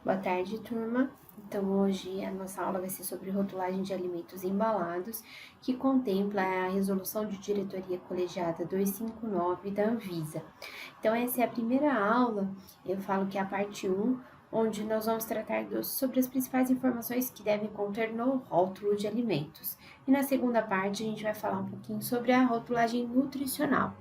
Boa tarde, turma. Então, hoje a nossa aula vai ser sobre rotulagem de alimentos embalados, que contempla a Resolução de Diretoria Colegiada 259 da Anvisa. Então, essa é a primeira aula, eu falo que é a parte 1, onde nós vamos tratar sobre as principais informações que devem conter no rótulo de alimentos. E na segunda parte, a gente vai falar um pouquinho sobre a rotulagem nutricional.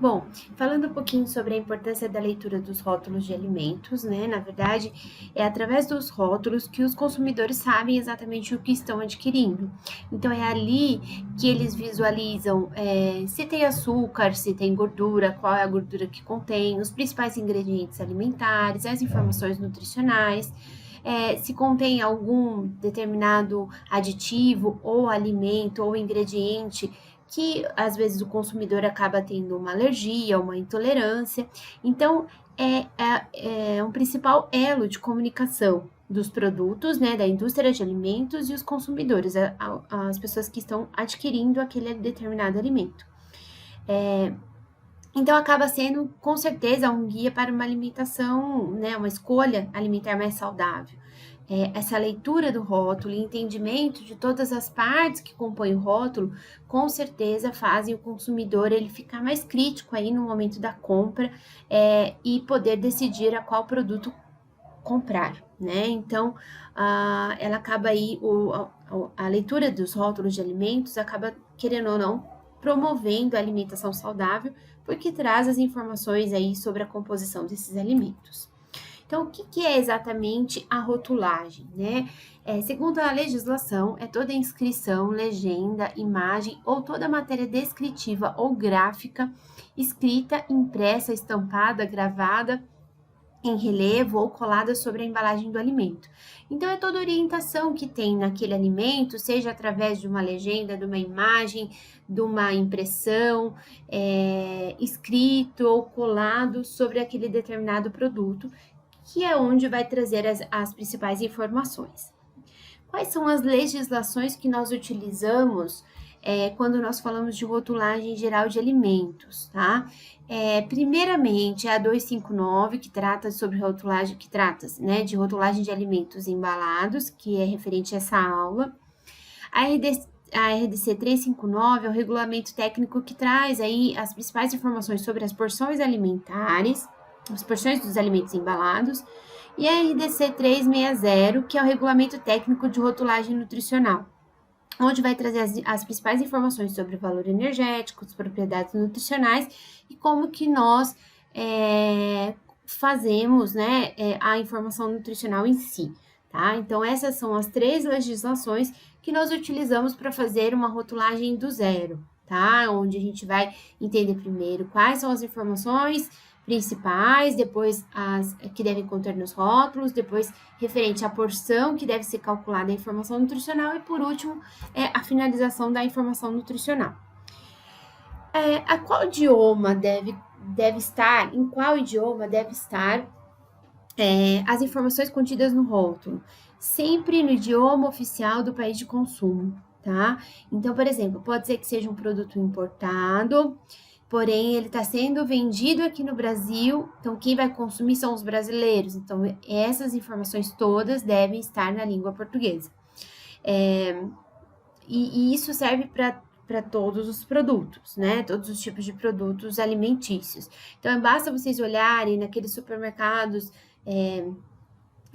Bom, falando um pouquinho sobre a importância da leitura dos rótulos de alimentos, né? Na verdade, é através dos rótulos que os consumidores sabem exatamente o que estão adquirindo. Então, é ali que eles visualizam se tem açúcar, se tem gordura, qual é a gordura que contém, os principais ingredientes alimentares, as informações nutricionais. Se contém algum determinado aditivo ou alimento ou ingrediente que às vezes o consumidor acaba tendo uma alergia, uma intolerância. Então, é um principal elo de comunicação dos produtos, né, da indústria de alimentos e os consumidores, as pessoas que estão adquirindo aquele determinado alimento. Então, acaba sendo, com certeza, um guia para uma alimentação, né, uma escolha alimentar mais saudável. Essa leitura do rótulo e entendimento de todas as partes que compõem o rótulo, com certeza fazem o consumidor ele ficar mais crítico aí no momento da compra e poder decidir a qual produto comprar, né? Então, ela acaba aí, a leitura dos rótulos de alimentos acaba, querendo ou não, promovendo a alimentação saudável, porque traz as informações aí sobre a composição desses alimentos. Então, o que é exatamente a rotulagem, né? Segundo a legislação, é toda inscrição, legenda, imagem ou toda matéria descritiva ou gráfica, escrita, impressa, estampada, gravada, em relevo ou colada sobre a embalagem do alimento. Então, é toda orientação que tem naquele alimento, seja através de uma legenda, de uma imagem, de uma impressão, escrito ou colado sobre aquele determinado produto, que é onde vai trazer as principais informações. Quais são as legislações que nós utilizamos quando nós falamos de rotulagem geral de alimentos, tá? Primeiramente, a 259, que trata sobre rotulagem, que trata, né, de rotulagem de alimentos embalados, que é referente a essa aula. A RDC 359 é o regulamento técnico que traz aí as principais informações sobre as porções alimentares, as porções dos alimentos embalados, e a RDC 360, que é o regulamento técnico de rotulagem nutricional, onde vai trazer as principais informações sobre o valor energético, as propriedades nutricionais e como que nós fazemos, né, a informação nutricional em si, tá? Então, essas são as 3 legislações que nós utilizamos para fazer uma rotulagem do zero, tá? Onde a gente vai entender primeiro quais são as informações principais, depois as que devem conter nos rótulos, depois referente à porção que deve ser calculada a informação nutricional e, por último, a finalização da informação nutricional. A qual idioma deve estar, em qual idioma deve estar as informações contidas no rótulo? Sempre no idioma oficial do país de consumo, tá? Então, por exemplo, pode ser que seja um produto importado, porém ele está sendo vendido aqui no Brasil, então quem vai consumir são os brasileiros. Então, essas informações todas devem estar na língua portuguesa. E isso serve para todos os produtos, né? Todos os tipos de produtos alimentícios. Então, basta vocês olharem naqueles supermercados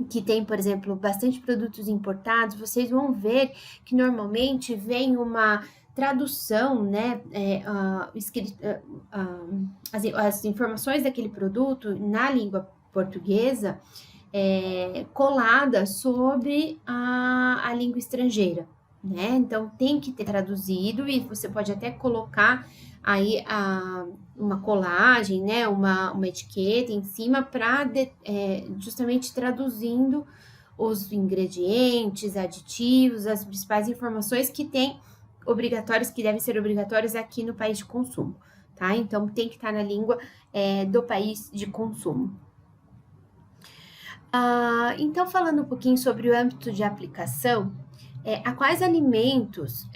que tem, por exemplo, bastante produtos importados, vocês vão ver que normalmente vem uma tradução, né, as informações daquele produto na língua portuguesa colada sobre a língua estrangeira, né? Então tem que ter traduzido e você pode até colocar aí uma colagem, né, uma etiqueta em cima para justamente traduzindo os ingredientes, aditivos, as principais informações que tem obrigatórias, que devem ser obrigatórias aqui no país de consumo, tá? Então tem que estar na língua do país de consumo. Então, falando um pouquinho sobre o âmbito de aplicação, a quais alimentos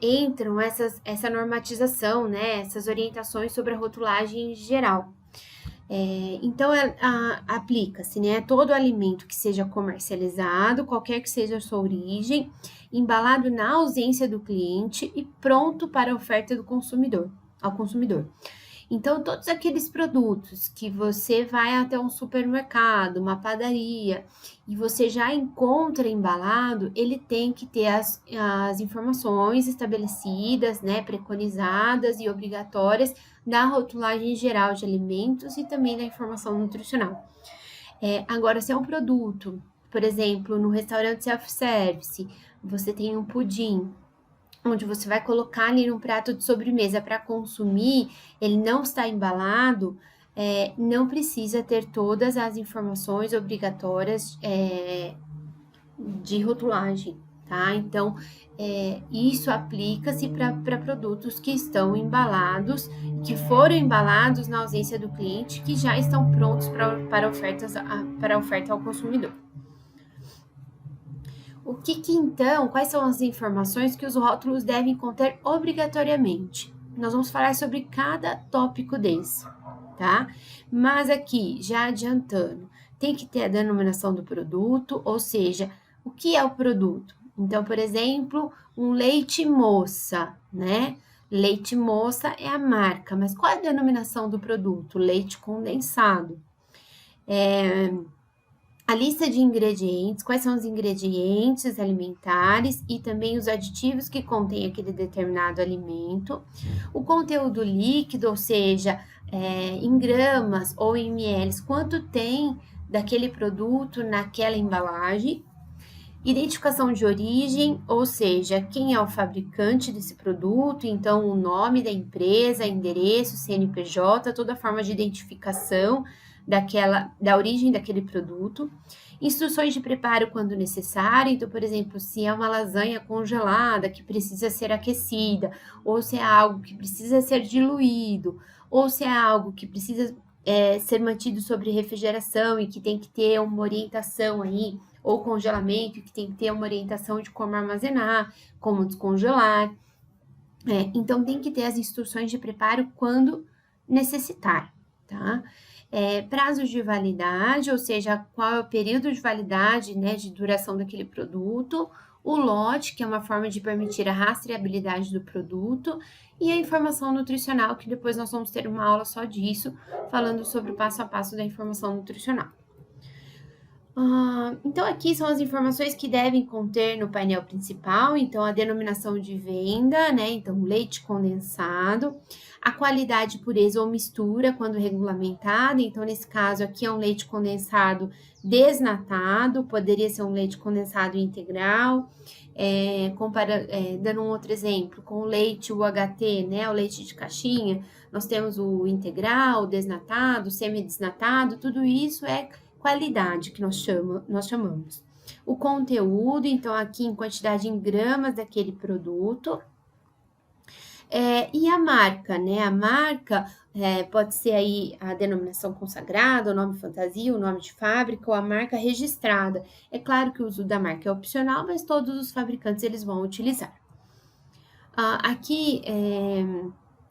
entram essa normatização, né, essas orientações sobre a rotulagem geral? Então, aplica-se, né, todo alimento que seja comercializado, qualquer que seja a sua origem, embalado na ausência do cliente e pronto para a oferta ao consumidor. Então, todos aqueles produtos que você vai até um supermercado, uma padaria, e você já encontra embalado, ele tem que ter as informações estabelecidas, né, preconizadas e obrigatórias da rotulagem geral de alimentos e também da informação nutricional. Agora, se é um produto, por exemplo, no restaurante self-service, você tem um pudim, onde você vai colocar ali num prato de sobremesa para consumir, ele não está embalado, não precisa ter todas as informações obrigatórias de rotulagem, tá? Então, isso aplica-se para produtos que estão embalados, que foram embalados na ausência do cliente, que já estão prontos para oferta ao consumidor. Então, quais são as informações que os rótulos devem conter obrigatoriamente? Nós vamos falar sobre cada tópico desse, tá? Mas aqui, já adiantando, tem que ter a denominação do produto, ou seja, o que é o produto? Então, por exemplo, um leite moça, né? Leite moça é a marca, mas qual é a denominação do produto? Leite condensado. A lista de ingredientes, quais são os ingredientes alimentares e também os aditivos que contém aquele determinado alimento. O conteúdo líquido, ou seja, em gramas ou em ml, quanto tem daquele produto naquela embalagem. Identificação de origem, ou seja, quem é o fabricante desse produto, então o nome da empresa, endereço, CNPJ, toda a forma de identificação da origem daquele produto. Instruções de preparo quando necessário, então, por exemplo, se é uma lasanha congelada que precisa ser aquecida, ou se é algo que precisa ser diluído, ou se é algo que precisa ser mantido sobre refrigeração e que tem que ter uma orientação aí, ou congelamento, que tem que ter uma orientação de como armazenar, como descongelar. Então, tem que ter as instruções de preparo quando necessitar, tá? Prazos de validade, ou seja, qual é o período de validade, né, de duração daquele produto, o lote, que é uma forma de permitir a rastreabilidade do produto, e a informação nutricional, que depois nós vamos ter uma aula só disso, falando sobre o passo a passo da informação nutricional. Então, aqui são as informações que devem conter no painel principal, então, a denominação de venda, né, então, leite condensado, a qualidade, pureza ou mistura, quando regulamentado, então, nesse caso aqui é um leite condensado desnatado, poderia ser um leite condensado integral, dando um outro exemplo, com o leite UHT, né, o leite de caixinha, nós temos o integral, o desnatado, o semidesnatado, tudo isso é qualidade que nós chamamos. O conteúdo, então, aqui em quantidade em gramas daquele produto. E a marca, né? A marca pode ser aí a denominação consagrada, o nome fantasia, o nome de fábrica ou a marca registrada. É claro que o uso da marca é opcional, mas todos os fabricantes eles vão utilizar. Aqui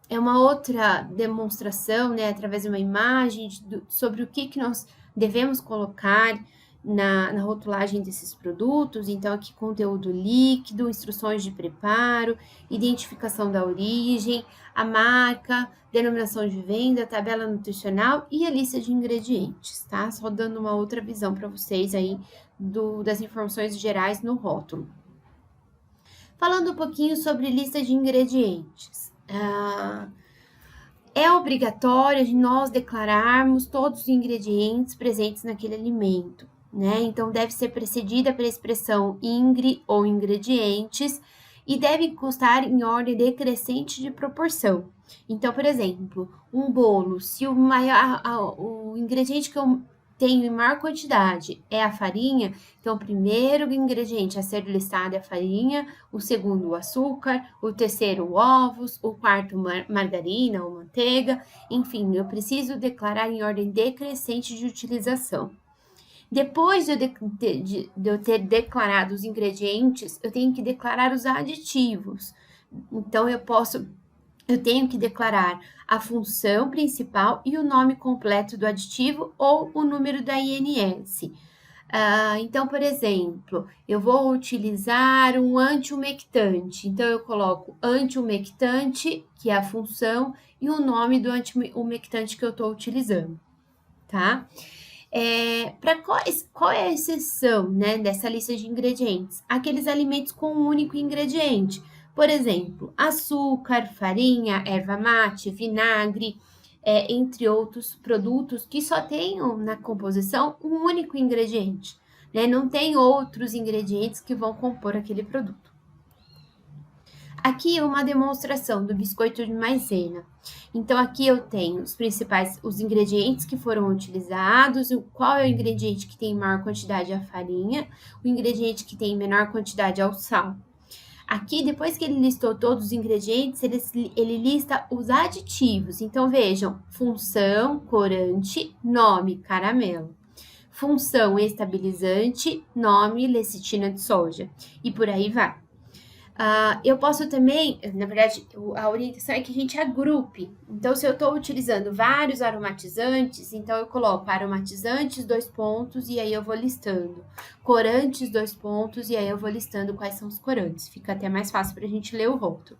é uma outra demonstração, né, através de uma imagem sobre o que nós devemos colocar na rotulagem desses produtos. Então, aqui conteúdo líquido, instruções de preparo, identificação da origem, a marca, denominação de venda, tabela nutricional e a lista de ingredientes, tá? Só dando uma outra visão para vocês aí das informações gerais no rótulo. Falando um pouquinho sobre lista de ingredientes. É obrigatório nós declararmos todos os ingredientes presentes naquele alimento, né? Então, deve ser precedida pela expressão ingre ou ingredientes e deve constar em ordem decrescente de proporção. Então, por exemplo, um bolo, se o ingrediente que eu tenho em maior quantidade é a farinha, então o primeiro ingrediente a ser listado é a farinha, o segundo o açúcar, o terceiro ovos, o quarto margarina ou manteiga, enfim, eu preciso declarar em ordem decrescente de utilização. Depois de eu ter declarado os ingredientes, eu tenho que declarar os aditivos. Então, eu posso eu tenho que declarar a função principal e o nome completo do aditivo ou o número da INS. Então, por exemplo, eu vou utilizar um antiumectante. Então, eu coloco antiumectante, que é a função, e o nome do antiumectante que eu estou utilizando, tá? Qual é a exceção, né, dessa lista de ingredientes? Aqueles alimentos com um único ingrediente. Por exemplo, açúcar, farinha, erva mate, vinagre, entre outros produtos que só tenham na composição um único ingrediente, né? Não tem outros ingredientes que vão compor aquele produto. Aqui é uma demonstração do biscoito de maisena. Então, aqui eu tenho os ingredientes que foram utilizados, qual é o ingrediente que tem maior quantidade a farinha, o ingrediente que tem menor quantidade ao sal. Aqui, depois que ele listou todos os ingredientes, ele lista os aditivos. Então, vejam, função, corante, nome, caramelo. Função, estabilizante, nome, lecitina de soja. E por aí vai. Eu posso também, na verdade, a orientação é que a gente agrupe. Então, se eu estou utilizando vários aromatizantes, então eu coloco aromatizantes, 2 pontos, e aí eu vou listando. Corantes, 2 pontos, e aí eu vou listando quais são os corantes. Fica até mais fácil para a gente ler o rótulo.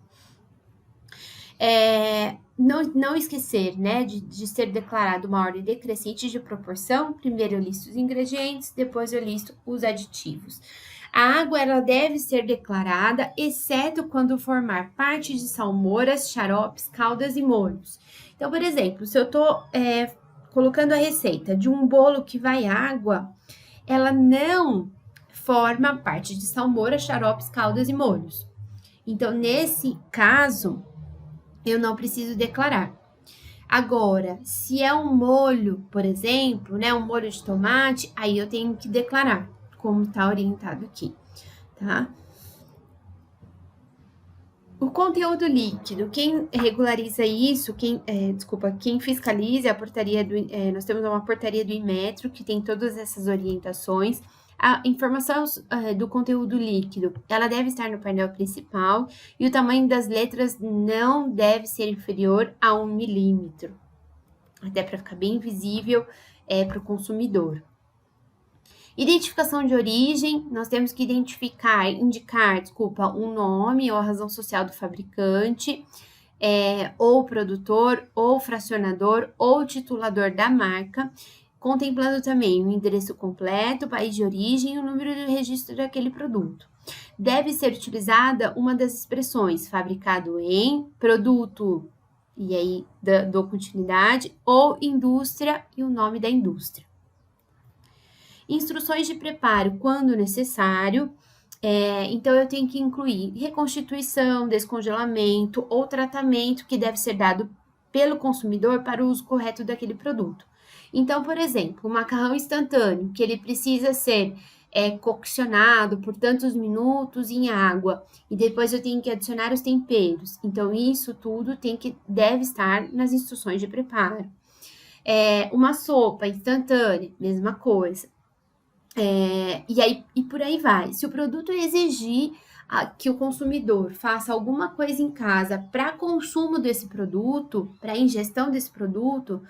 Não esquecer, né, de ser declarado uma ordem decrescente de proporção. Primeiro eu listo os ingredientes, depois eu listo os aditivos. A água, ela deve ser declarada, exceto quando formar parte de salmouras, xaropes, caldas e molhos. Então, por exemplo, se eu estou colocando a receita de um bolo que vai água, ela não forma parte de salmoura, xaropes, caldas e molhos. Então, nesse caso, eu não preciso declarar. Agora, se é um molho, por exemplo, né, um molho de tomate, aí eu tenho que declarar, como está orientado aqui, tá? O conteúdo líquido, quem regulariza isso, quem fiscaliza a portaria nós temos uma portaria do Inmetro que tem todas essas orientações. A informação do conteúdo líquido, ela deve estar no painel principal e o tamanho das letras não deve ser inferior a 1 milímetro, até para ficar bem visível para o consumidor. Identificação de origem, nós temos que indicar, um nome ou a razão social do fabricante, ou produtor, ou fracionador, ou titulador da marca, contemplando também o endereço completo, o país de origem e o número de registro daquele produto. Deve ser utilizada uma das expressões fabricado em, produto, e aí dou continuidade, ou indústria e o nome da indústria. Instruções de preparo quando necessário. Então, eu tenho que incluir reconstituição, descongelamento ou tratamento que deve ser dado pelo consumidor para o uso correto daquele produto. Então, por exemplo, o macarrão instantâneo, que ele precisa ser coccionado por tantos minutos em água, e depois eu tenho que adicionar os temperos. Então, isso tudo deve estar nas instruções de preparo. Uma sopa instantânea, mesma coisa. E por aí vai. Se o produto exigir que o consumidor faça alguma coisa em casa para consumo desse produto, para ingestão desse produto,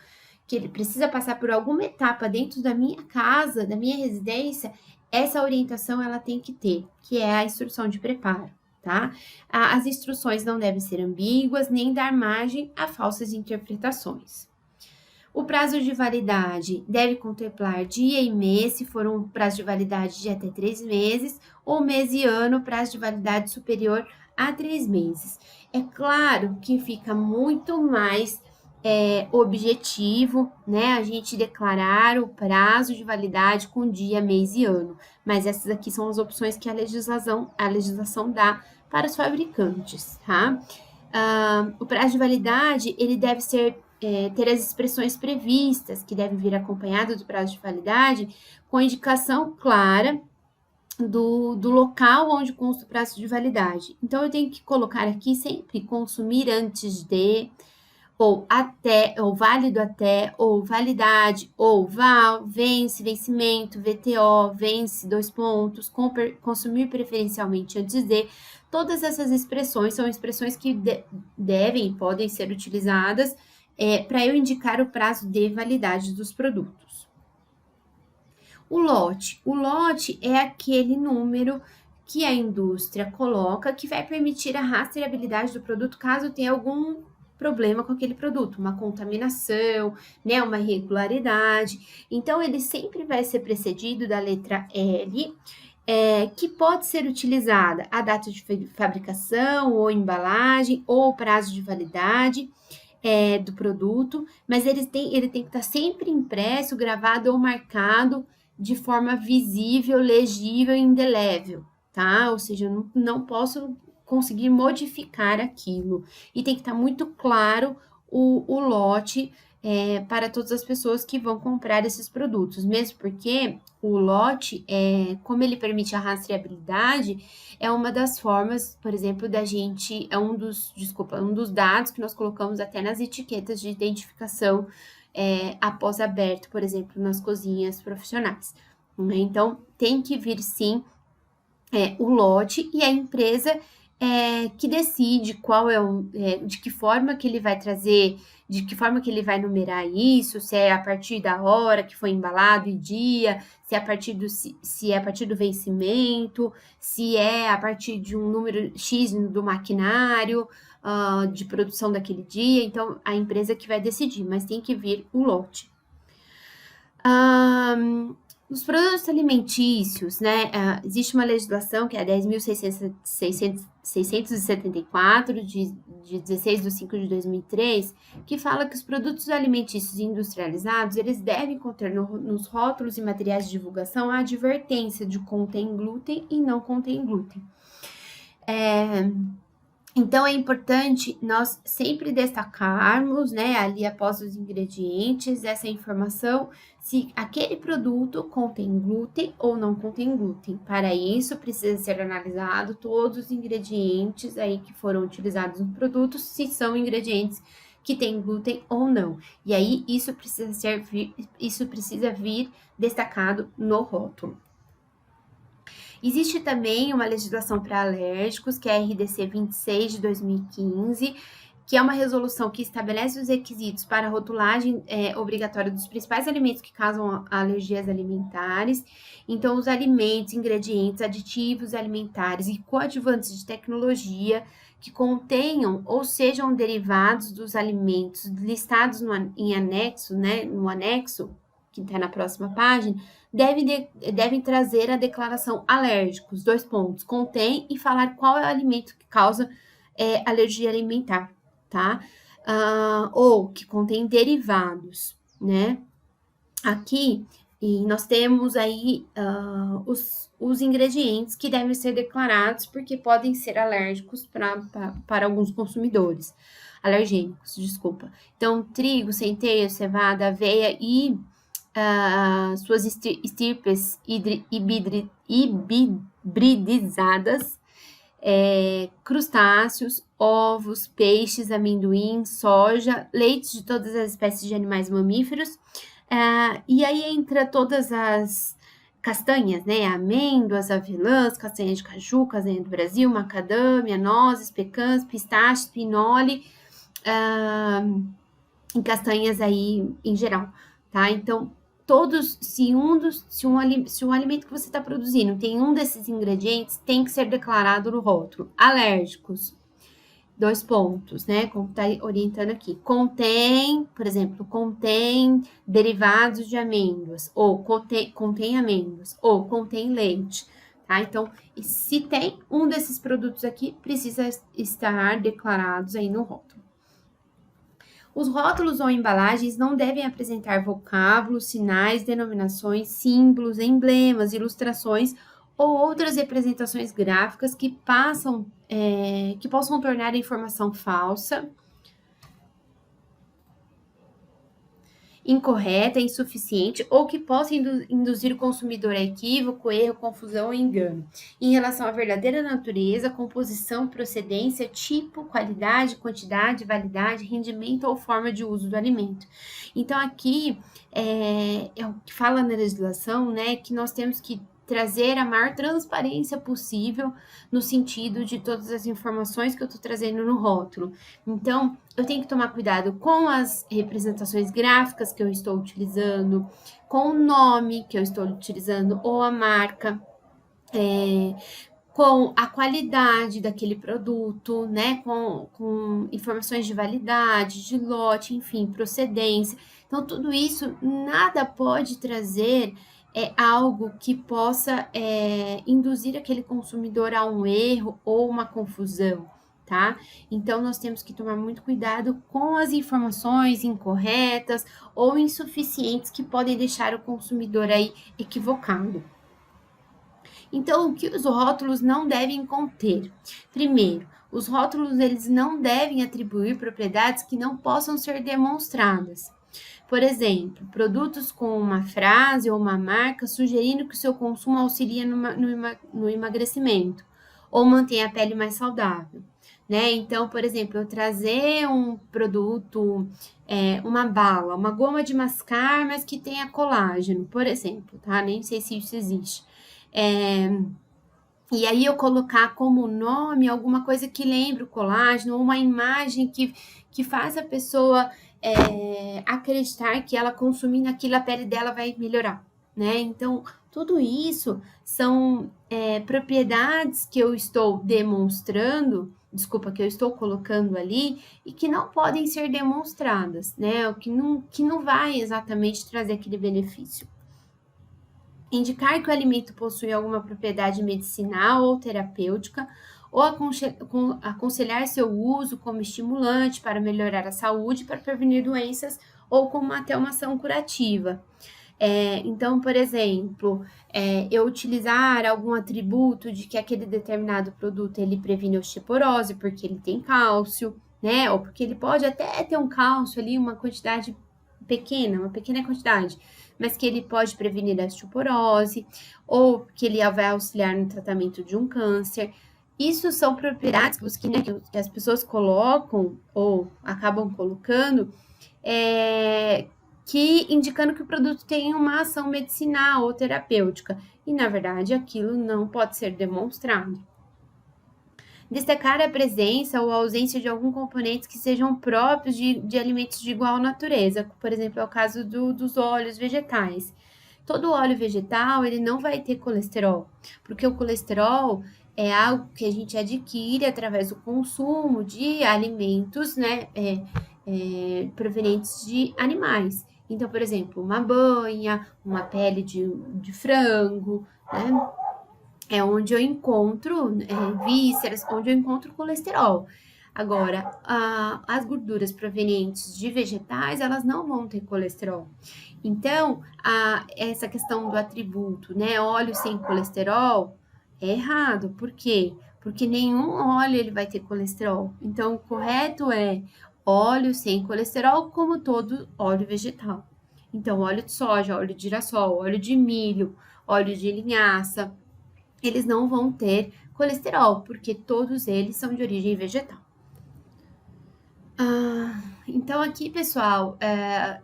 que ele precisa passar por alguma etapa dentro da minha casa, da minha residência, essa orientação ela tem que ter, que é a instrução de preparo, tá? As instruções não devem ser ambíguas, nem dar margem a falsas interpretações. O prazo de validade deve contemplar dia e mês, se for um prazo de validade de até 3 meses, ou mês e ano, prazo de validade superior a 3 meses. É claro que fica muito mais objetivo, né, a gente declarar o prazo de validade com dia, mês e ano, mas essas aqui são as opções que a legislação dá para os fabricantes, tá? O prazo de validade, ele deve ter as expressões previstas, que devem vir acompanhadas do prazo de validade, com indicação clara do local onde consta o prazo de validade. Então, eu tenho que colocar aqui sempre consumir antes de, ou até, ou válido até, ou validade, ou val, vence, vencimento, VTO, vence, dois pontos, consumir preferencialmente antes de. Todas essas expressões são expressões que devem e podem ser utilizadas para eu indicar o prazo de validade dos produtos. O lote é aquele número que a indústria coloca que vai permitir a rastreabilidade do produto caso tenha algum problema com aquele produto, uma contaminação, né, uma irregularidade. Então, ele sempre vai ser precedido da letra L, que pode ser utilizada a data de fabricação, ou embalagem, ou prazo de validade do produto, mas ele tem que estar sempre impresso, gravado ou marcado de forma visível, legível e indelével, tá? Ou seja, eu não posso conseguir modificar aquilo. E tem que estar muito claro o lote para todas as pessoas que vão comprar esses produtos, mesmo porque o lote, como ele permite a rastreabilidade, é uma das formas, por exemplo, da gente, um dos dados que nós colocamos até nas etiquetas de identificação após aberto, por exemplo, nas cozinhas profissionais. Então, tem que vir sim o lote e a empresa que decide qual de que forma que ele vai trazer, de que forma que ele vai numerar isso, se é a partir da hora que foi embalado e dia, se é a partir do vencimento, se é a partir de um número X do maquinário de produção daquele dia. Então, a empresa que vai decidir, mas tem que vir o lote. Os produtos alimentícios, né, existe uma legislação que é a 10.674, de 16/5/2003, que fala que os produtos alimentícios industrializados, eles devem conter nos rótulos e materiais de divulgação a advertência de contém glúten e não contém glúten. Então, é importante nós sempre destacarmos, né, ali após os ingredientes, essa informação, se aquele produto contém glúten ou não contém glúten. Para isso, precisa ser analisado todos os ingredientes aí que foram utilizados no produto, se são ingredientes que têm glúten ou não. E aí, isso precisa vir destacado no rótulo. Existe também uma legislação para alérgicos, que é a RDC 26 de 2015, que é uma resolução que estabelece os requisitos para a rotulagem obrigatória dos principais alimentos que causam alergias alimentares. Então, os alimentos, ingredientes, aditivos alimentares e coadjuvantes de tecnologia que contenham ou sejam derivados dos alimentos listados em anexo, né, no anexo, que está na próxima página, devem trazer a declaração alérgicos, dois pontos, contém e falar qual é o alimento que causa alergia alimentar, tá? Ou que contém derivados, né? Aqui, e nós temos aí os ingredientes que devem ser declarados, porque podem ser alérgicos para alguns consumidores. Alergênicos, desculpa. Então, trigo, centeio, cevada, aveia e suas estirpes hibridizadas, crustáceos, ovos, peixes, amendoim, soja, leites de todas as espécies de animais mamíferos, e aí entra todas as castanhas, né, amêndoas, avelãs, castanha de caju, castanha do Brasil, macadâmia, nozes, pecãs, pistaches, pinole, e castanhas aí em geral, tá? Então, se um alimento que você está produzindo tem um desses ingredientes, tem que ser declarado no rótulo. Alérgicos, dois pontos, né? Como está orientando aqui. Contém, por exemplo, contém derivados de amêndoas, ou contém amêndoas, ou contém leite, tá? Então, se tem um desses produtos aqui, precisa estar declarados aí no rótulo. Os rótulos ou embalagens não devem apresentar vocábulos, sinais, denominações, símbolos, emblemas, ilustrações ou outras representações gráficas que possam tornar a informação falsa. incorreta, insuficiente ou que possa induzir o consumidor a equívoco, erro, confusão ou engano em relação à verdadeira natureza, composição, procedência, tipo, qualidade, quantidade, validade, rendimento ou forma de uso do alimento. Então, aqui é o que fala na legislação, né, que nós temos que trazer a maior transparência possível no sentido de todas as informações que eu estou trazendo no rótulo. Então, eu tenho que tomar cuidado com as representações gráficas que eu estou utilizando, com o nome que eu estou utilizando ou a marca, com a qualidade daquele produto, né? Com informações de validade, de lote, enfim, procedência. Então, tudo isso, nada pode trazer algo que possa induzir aquele consumidor a um erro ou uma confusão, tá? Então, nós temos que tomar muito cuidado com as informações incorretas ou insuficientes que podem deixar o consumidor aí equivocado. Então, o que os rótulos não devem conter? Primeiro, os rótulos eles não devem atribuir propriedades que não possam ser demonstradas. Por exemplo, produtos com uma frase ou uma marca sugerindo que o seu consumo auxilia no emagrecimento ou mantém a pele mais saudável, né? Então, por exemplo, eu trazer um produto, uma bala, uma goma de mascar, mas que tenha colágeno, por exemplo, tá? Nem sei se isso existe. E aí eu colocar como nome alguma coisa que lembre o colágeno, ou uma imagem que faz a pessoa acreditar que ela consumindo aquilo, a pele dela vai melhorar, né? Então, tudo isso são propriedades que eu estou demonstrando, que eu estou colocando ali, e que não podem ser demonstradas, né? O que não vai exatamente trazer aquele benefício. Indicar que o alimento possui alguma propriedade medicinal ou terapêutica, ou aconselhar seu uso como estimulante para melhorar a saúde, para prevenir doenças, ou como até uma ação curativa. Então, por exemplo, eu utilizar algum atributo de que aquele determinado produto ele previne osteoporose, porque ele tem cálcio, né? Ou porque ele pode até ter um cálcio ali, uma quantidade pequena, uma pequena quantidade, mas que ele pode prevenir a osteoporose, ou que ele vai auxiliar no tratamento de um câncer. Isso são propriedades que as pessoas colocam ou acabam colocando, que indicando que o produto tem uma ação medicinal ou terapêutica, e na verdade aquilo não pode ser demonstrado. Destacar a presença ou a ausência de alguns componentes que sejam próprios de alimentos de igual natureza, por exemplo, é o caso dos óleos vegetais. Todo óleo vegetal, ele não vai ter colesterol, porque o colesterol é algo que a gente adquire através do consumo de alimentos, né, provenientes de animais. Então, por exemplo, uma banha, uma pele de frango, né? É onde eu encontro vísceras, onde eu encontro colesterol. Agora, as gorduras provenientes de vegetais, elas não vão ter colesterol. Então, essa questão do atributo, né, óleo sem colesterol, é errado. Por quê? Porque nenhum óleo ele vai ter colesterol. Então, o correto é óleo sem colesterol, como todo óleo vegetal. Então, óleo de soja, óleo de girassol, óleo de milho, óleo de linhaça, eles não vão ter colesterol, porque todos eles são de origem vegetal. Então, aqui, pessoal,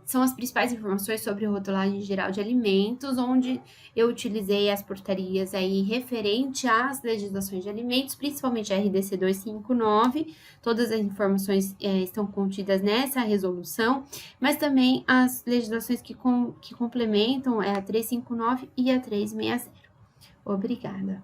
são as principais informações sobre rotulagem geral de alimentos, onde eu utilizei as portarias aí referente às legislações de alimentos, principalmente a RDC 259, todas as informações estão contidas nessa resolução, mas também as legislações que complementam a 359 e a 360. Obrigada.